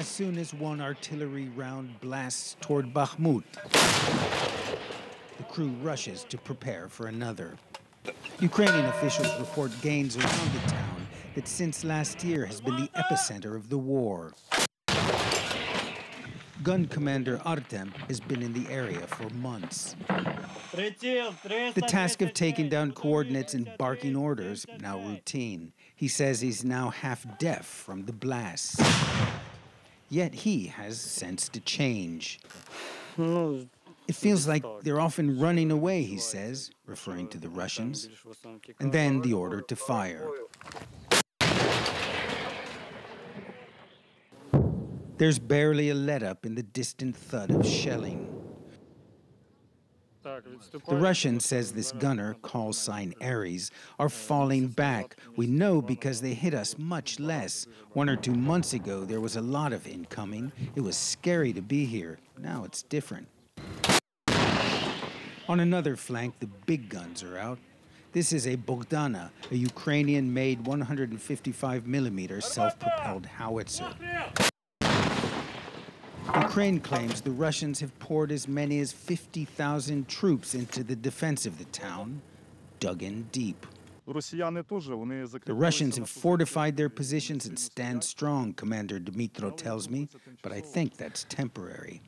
as soon as one artillery round blasts toward Bakhmut. The crew rushes to prepare for another. Ukrainian officials report gains around the town that since last year has been the epicenter of the war. Gun commander Artem has been in the area for months. The task of taking down coordinates and barking orders, now routine. He says he's now half deaf from the blasts. Yet he has sensed a change. It feels like they're often running away, he says, referring to the Russians. And then the order to fire. There's barely a let-up in the distant thud of shelling. The Russian says this gunner, call sign Ares, are falling back. We know because they hit us much less. 1 or 2 months ago, there was a lot of incoming. It was scary to be here. Now it's different. On another flank, the big guns are out. This is a Bogdana, a Ukrainian-made 155mm self-propelled howitzer. Ukraine claims the Russians have poured as many as 50,000 troops into the defense of the town, dug in deep. The Russians have fortified their positions and stand strong, Commander Dmytro tells me, but I think that's temporary.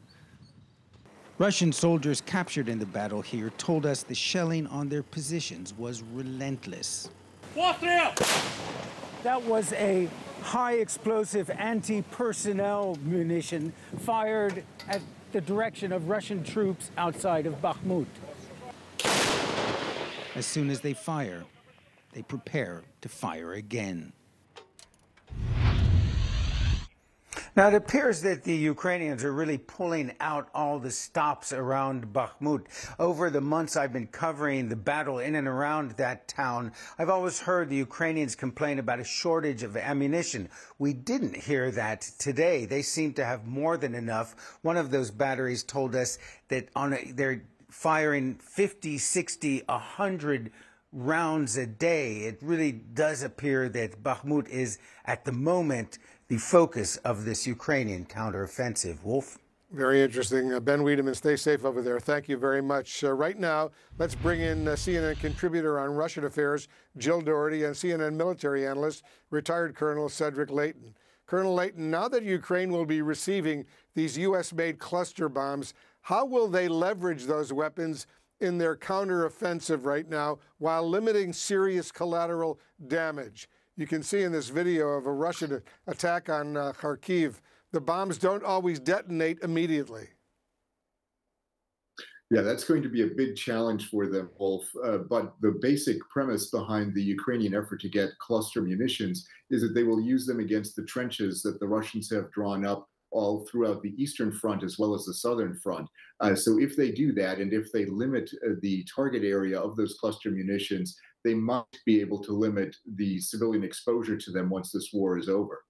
Russian soldiers captured in the battle here told us the shelling on their positions was relentless. That was a high explosive anti-personnel munition fired at the direction of Russian troops outside of Bakhmut. As soon as they fire, they prepare to fire again. Now, it appears that the Ukrainians are really pulling out all the stops around Bakhmut. Over the months I've been covering the battle in and around that town, I've always heard the Ukrainians complain about a shortage of ammunition. We didn't hear that today. They seem to have more than enough. One of those batteries told us that they're firing 50, 60, 100 rounds a day. It really does appear that Bakhmut is, at the moment, the focus of this Ukrainian counteroffensive. Wolf? Very interesting. Ben Wiedemann, stay safe over there. Thank you very much. Right now, let's bring in CNN contributor on Russian affairs, Jill Doherty, and CNN military analyst, retired Colonel Cedric Leighton. Colonel Leighton, now that Ukraine will be receiving these U.S.-made cluster bombs, how will they leverage those weapons in their counteroffensive right now while limiting serious collateral damage? You can see in this video of a Russian attack on Kharkiv, the bombs don't always detonate immediately. Yeah, that's going to be a big challenge for them, Wolf. But the basic premise behind the Ukrainian effort to get cluster munitions is that they will use them against the trenches that the Russians have drawn up all throughout the eastern front as well as the southern front. So if they do that, and if they limit the target area of those cluster munitions, they might be able to limit the civilian exposure to them once this war is over.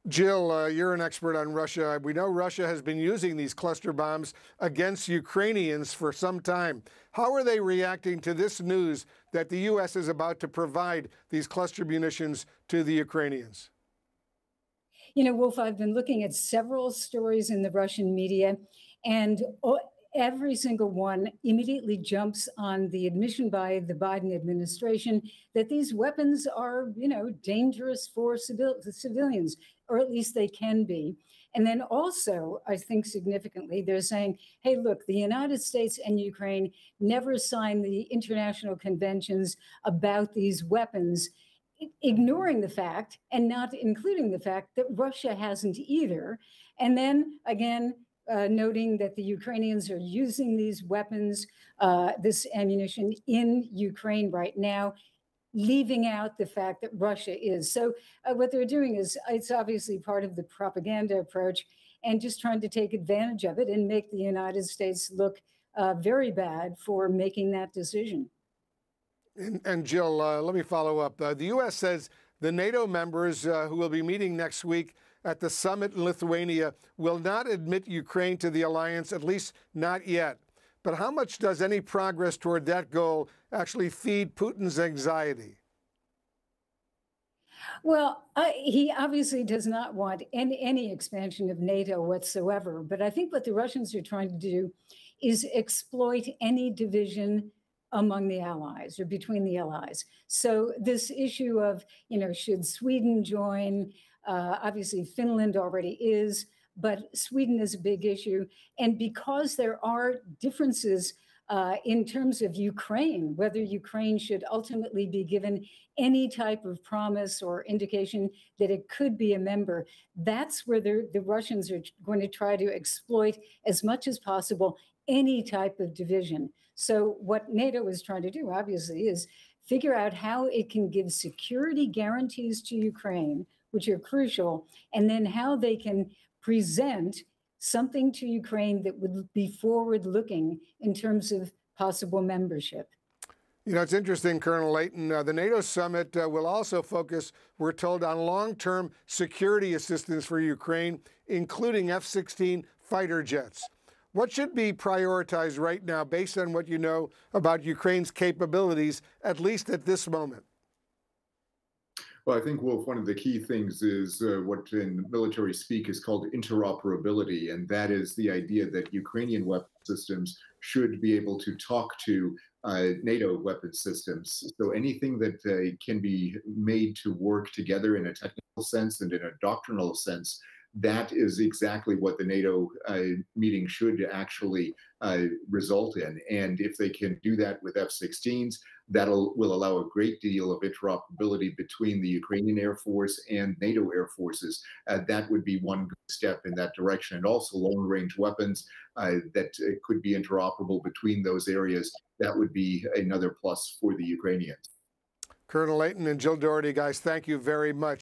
Jill, you're an expert on Russia. We know Russia has been using these cluster bombs against Ukrainians for some time. How are they reacting to this news that the U.S. is about to provide these cluster munitions to the Ukrainians? You know, Wolf, I've been looking at several stories in the Russian media, and every single one immediately jumps on the admission by the Biden administration that these weapons are, you know, dangerous for civilians, or at least they can be. And then also, I think significantly, they're saying, hey, look, the United States and Ukraine never signed the international conventions about these weapons, ignoring the fact and not including the fact that Russia hasn't either. And then again, noting that the Ukrainians are using these weapons, this ammunition in Ukraine right now, leaving out the fact that Russia is. So what they're doing is, it's obviously part of the propaganda approach and just trying to take advantage of it and make the United States look very bad for making that decision. And Jill, let me follow up. The U.S. says the NATO members who will be meeting next week at the summit in Lithuania will not admit Ukraine to the alliance, at least not yet. But how much does any progress toward that goal actually feed Putin's anxiety? Well, he obviously does not want any expansion of NATO whatsoever. But I think what the Russians are trying to do is exploit any division among the allies or between the allies. So this issue of, should Sweden join? Obviously, Finland already is, but Sweden is a big issue. And because there are differences in terms of Ukraine, whether Ukraine should ultimately be given any type of promise or indication that it could be a member, that's where the Russians are going to try to exploit as much as possible any type of division. So what NATO is trying to do, obviously, is figure out how it can give security guarantees to Ukraine, which are crucial, and then how they can present something to Ukraine that would be forward-looking in terms of possible membership. It's interesting, Colonel Leighton. The NATO summit will also focus, we're told, on long-term security assistance for Ukraine, including F-16 fighter jets. What should be prioritized right now based on what you know about Ukraine's capabilities, at least at this moment? Well, I think, Wolf, one of the key things is what in military speak is called interoperability, and that is the idea that Ukrainian weapon systems should be able to talk to NATO weapon systems. So anything that can be made to work together in a technical sense and in a doctrinal sense, that is exactly what the NATO meeting should actually result in. And if they can do that with F-16s, will allow a great deal of interoperability between the Ukrainian Air Force and NATO Air Forces. That would be one good step in that direction. And also long-range weapons that could be interoperable between those areas. That would be another plus for the Ukrainians. Colonel Leighton and Jill Doherty, guys, thank you very much.